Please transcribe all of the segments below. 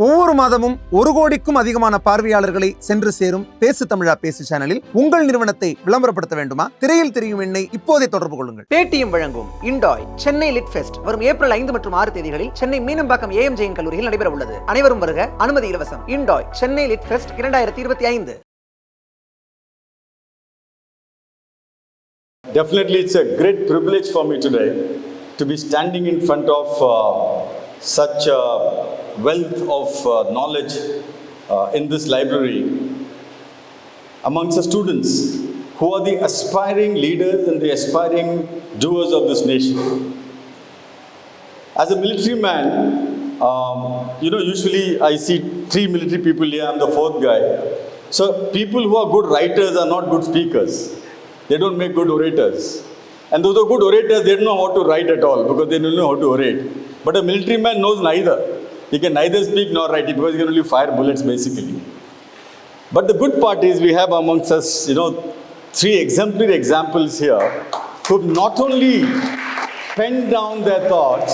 ஒவ்வொரு மாதமும் 1 கோடிக்கும் அதிகமான பார்வையாளர்களை சென்று சேரும் பேசு தமிழா பேசு சேனலில் உங்கள் நிறுவனத்தை விளம்பரப்படுத்த வேண்டுமா? திரையில் தெரியும் எண்ணை இப்போதே தொடர்பு கொள்ளுங்கள். பேடிஎம் வழங்கும் இண்டாய் சென்னை லிட் ஃபெஸ்ட் வரும் ஏப்ரல் 5 மற்றும் 6 தேதிகளில் சென்னை மீனம்பாக்கம் ஏஎம் ஜெயின் கல்லூரியில் நடைபெற உள்ளது. அனைவரும் வருக, அனுமதி இலவசம். இண்டாய் Chennai lit fest 2025. Definitely, it's a great privilege for me today to be standing in front of such a wealth of knowledge in this library amongst the students who are the aspiring leaders and the aspiring doers of this nation. As a military man, usually I see 3 military people here, I'm the 4th guy. So people who are good writers are not good speakers. They don't make good orators. And those are good orators, they don't know how to write at all because they don't know how to orate. But a military man knows neither. He can neither speak nor write because he can only fire bullets basically. But the good part is we have amongst us, 3 exemplary examples here who've not only penned down their thoughts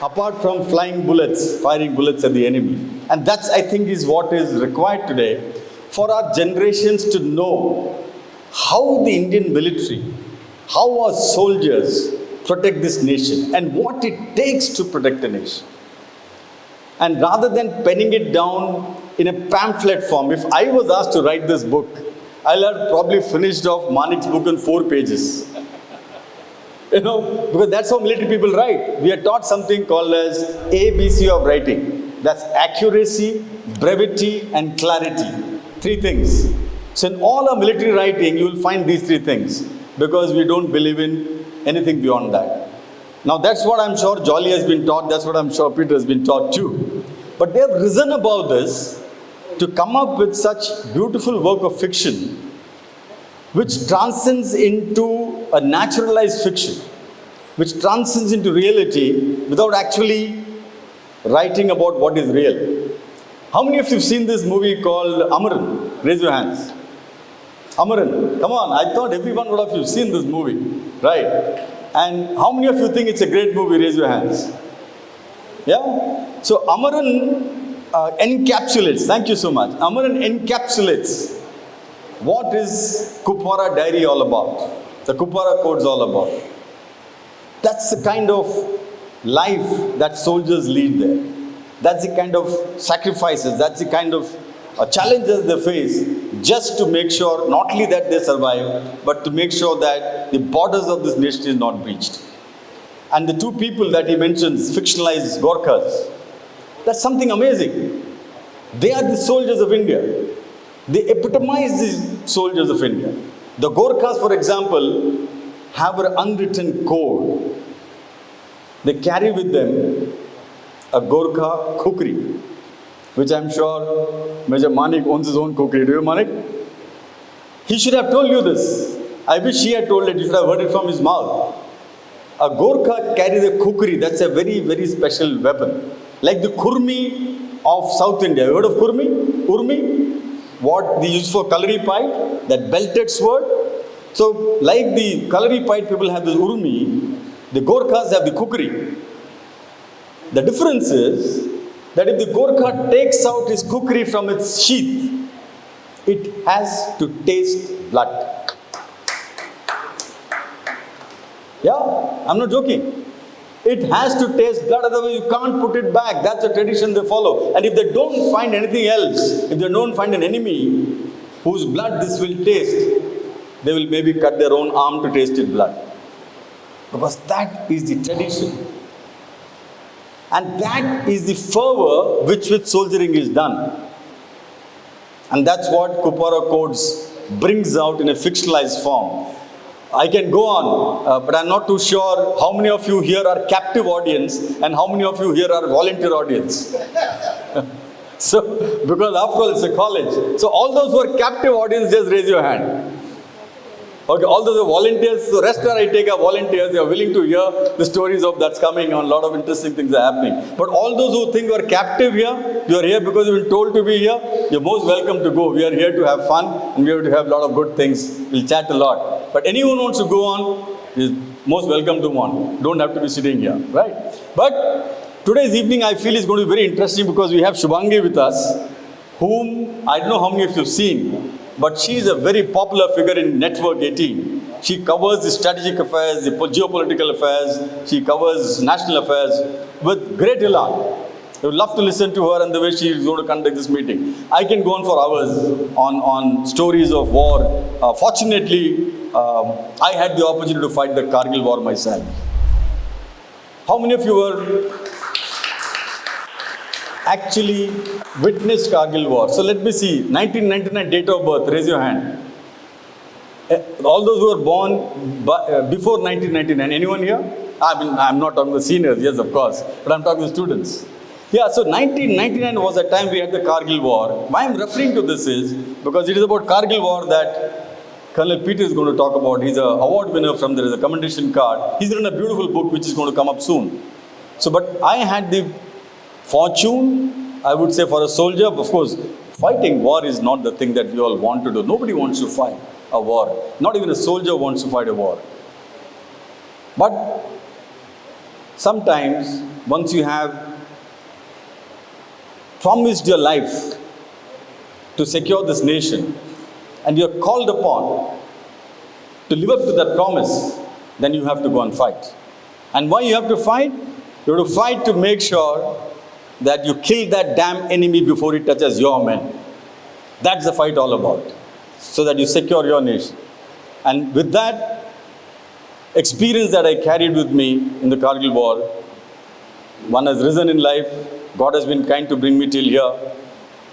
apart from firing bullets at the enemy. And that's, I think, is what is required today for our generations to know how the Indian military, how our soldiers protect this nation and what it takes to protect the nation. And rather than penning it down in a pamphlet form, if I was asked to write this book, I'll have probably finished off Manik's book in 4 pages. Because that's how military people write. We are taught something called as ABC of writing. That's accuracy, brevity, and clarity. 3 things. So in all our military writing, you will find these 3 things because we don't believe in anything beyond that. Now that's what I'm sure Jolly has been taught, that's what I'm sure Peter has been taught too. But they have risen above this to come up with such beautiful work of fiction which transcends into a naturalized fiction, which transcends into reality without actually writing about what is real. How many of you have seen this movie called Amaran? Raise your hands. Amaran, come on, I thought everyone would have seen this movie, right? And how many of you think it's a great movie? Raise your hands. Yeah? So Amaran encapsulates, thank you so much. Amaran encapsulates what is Kupwara Diary all about, the Kupwara Codes all about. That's the kind of life that soldiers lead there. That's the kind of sacrifices, that's the kind of challenges they face just to make sure not only that they survive, but to make sure that the borders of this nation is not breached. And the 2 people that he mentions, fictionalized Gorkhas, that's something amazing. They are the soldiers of India. They epitomize the soldiers of India. The Gorkhas, for example, have an unwritten code. They carry with them a Gorkha kukri, which I'm sure Major Manik owns his own kukri. Do you, Manik? He should have told you this. I wish he had told it. You should have heard it from his mouth. A Gorkha carries a kukri. That's a very, very special weapon. Like the kurmi of South India. You heard of kurmi? Urmi? What they use for kalari pipe? That belted sword. So, like the kalari pipe people have this urmi, the Gorkhas have the kukri. The difference is that if the Gorkha takes out his kukri from its sheath, it has to taste blood. Yeah, I'm not joking. It has to taste blood, otherwise you can't put it back. That's a tradition they follow. And if they don't find anything else, if they don't find an enemy whose blood this will taste, they will maybe cut their own arm to taste its blood. Because that is the tradition. And that is the fervor with which soldiering is done. And that's what Kupwara Codes brings out in a fictionalized form. I can go on, but I'm not too sure how many of you here are captive audience and how many of you here are volunteer audience. So, because after all it's a college. So all those who are captive audience, just raise your hand. Okay, all those are volunteers, the rest are I take are volunteers, they are willing to hear the stories of that's coming on, a lot of interesting things are happening. But all those who think you are captive here, you are here because you've been told to be here, you're most welcome to go. We are here to have fun and we have to have a lot of good things. We'll chat a lot. But anyone who wants to go on is most welcome to one. Don't have to be sitting here, right? But Today's evening I feel is going to be very interesting because we have Shubhangi with us, whom I don't know how many of you have seen, but she is a very popular figure in Network 18. She covers the strategic affairs, the geopolitical affairs, she covers national affairs with great elan. I would love to listen to her and the way she is going to conduct this meeting. I can go on for hours on stories of war. Fortunately, I had the opportunity to fight the Kargil War myself. How many of you were actually witnessed Kargil War? So let me see. 1999 date of birth. Raise your hand. All those who were born before 1999. Anyone here? I mean, I'm not talking the seniors. Yes, of course. But I'm talking the students. Yeah, so 1999 was the time we had the Kargil War. Why I'm referring to this is because it is about Kargil War that Colonel Peter is going to talk about. He's an award winner from there is a commendation card. He's written a beautiful book which is going to come up soon. So, but I had the fortune, I would say, for a soldier. Of course, fighting war is not the thing that we all want to do. Nobody wants to fight a war. Not even a soldier wants to fight a war. But sometimes, once you have promised your life to secure this nation and you're called upon to live up to that promise, then you have to go and fight. And why you have to fight? You have to fight to make sure that you kill that damn enemy before it touches your men. That's the fight all about, so that you secure your nation. And with that experience that I carried with me in the Kargil War, one has risen in life. God has been kind to bring me till here.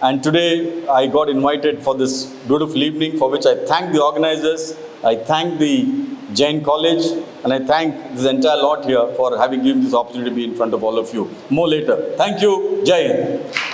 And today I got invited for this beautiful evening, for which I thank the organizers, I thank the Jain College, and I thank this entire lot here for having given this opportunity to be in front of all of you. More later. Thank you. Jai Hind.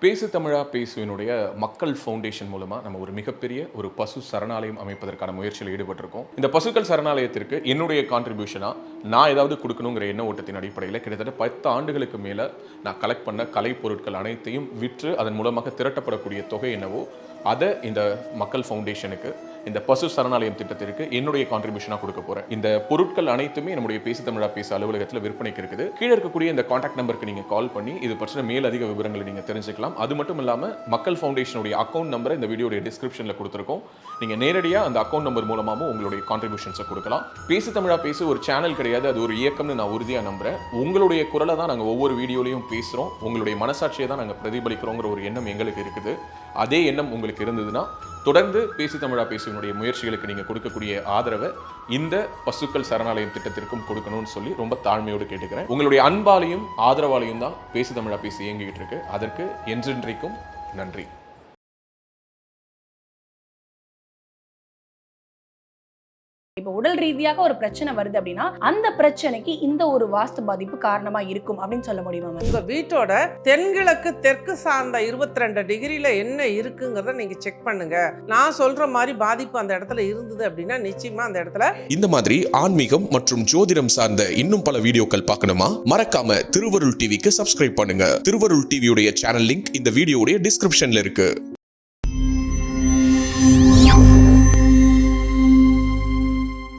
பேசு தமிழா பேசுவினுடைய மக்கள் foundation மூலமா நம்ம ஒரு மிகப்பெரிய ஒரு பசு சரணாலயம் அமைப்பதற்கான முயற்சியில் ஈடுபட்டிருக்கோம். இந்த பசுக்கள் சரணாலயத்திற்கு என்னுடைய கான்ட்ரிபியூஷனா நான் ஏதாவது கொடுக்கணுங்கிற எண்ண ஓட்டத்தின் அடிப்படையில் கிட்டத்தட்ட 10 ஆண்டுகளுக்கு மேல நான் கலெக்ட் பண்ண கலை பொருட்கள் அனைத்தையும் விற்று அதன் மூலமாக திரட்டப்படக்கூடிய தொகை என்னவோ அதை இந்த மக்கள் ஃபவுண்டேஷனுக்கு, இந்த பசு சரணாலயம் திட்டத்திற்கு என்னுடைய கான்ட்ரிபியூஷனாக கொடுக்க போறேன். இந்த பொருட்கள் அனைத்துமே நம்முடைய பேசு தமிழா பேசு அலுவலகத்தில் விற்பனைக்கு இருக்குது. கீழே இருக்கக்கூடிய இந்த கான்டாக்ட் நம்பருக்கு நீங்க கால் பண்ணி இது பற்றின மேலதிக விவரங்களை நீங்க தெரிஞ்சுக்கலாம். அது மட்டும் இல்லாமல் மக்கள் ஃபவுண்டேஷனுடைய அக்கௌண்ட் நம்பரை இந்த வீடியோடைய டிஸ்கிரிப்ஷனில் கொடுத்துருக்கோம். நீங்க நேரடியாக அந்த அக்கௌண்ட் நம்பர் மூலமாகவும் உங்களுடைய கான்ட்ரிபியூஷன்ஸை கொடுக்கலாம். பேசு தமிழா பேசு ஒரு சேனல் கிடையாது, அது ஒரு இயக்கம்னு நான் உறுதியாக நம்புறேன். உங்களுடைய குரலை தான் நாங்கள் ஒவ்வொரு வீடியோலையும் பேசுகிறோம், உங்களுடைய மனசாட்சியை தான் நாங்கள் பிரதிபலிக்கிறோங்கிற ஒரு எண்ணம் எங்களுக்கு இருக்குது. அதே எண்ணம் உங்களுக்கு இருந்ததுன்னா தொடர்ந்து பேசு தமிழா பேசுவனுடைய முயற்சிகளுக்கு நீங்கள் கொடுக்கக்கூடிய ஆதரவை இந்த பசுக்கள் சரணாலயம் திட்டத்திற்கும் கொடுக்கணும்னு சொல்லி ரொம்ப தாழ்மையோடு கேட்டுக்கிறேன். உங்களுடைய அன்பாலையும் ஆதரவாலையும் தான் பேசு தமிழா பேசி இயங்கிட்டு இருக்கு. அதற்கு என்றென்றைக்கும் நன்றி. இப்போ உடல் ரீதியாக ஒரு பிரச்சனை வருது அப்படின்னா அந்த பிரச்சனைக்கு இந்த ஒரு வாஸ்து பாதிப்பு காரணமா இருக்கும் அப்படின்னு சொல்ல முடியுமா? உங்க வீட்டோட தென்கிழக்கு தெற்கு சார்ந்த 22 டிகிரில என்ன இருக்குங்கிறத நீங்க செக் பண்ணுங்க. நான் சொல்ற மாதிரி பாதிப்பு அந்த இடத்துல இருந்தது அப்படின்னா நிச்சயமா அந்த இடத்துல. இந்த மாதிரி ஆன்மீகம் மற்றும் ஜோதிடம் சார்ந்த இன்னும் பல வீடியோக்கள் பார்க்கணுமா? மறக்காம திருவருள் டிவிக்கு சப்ஸ்கிரைப் பண்ணுங்க. திருவருள் டிவியுடைய சேனல் லிங்க் இந்த வீடியோடைய டிஸ்கிரிப்ஷன்ல இருக்கு.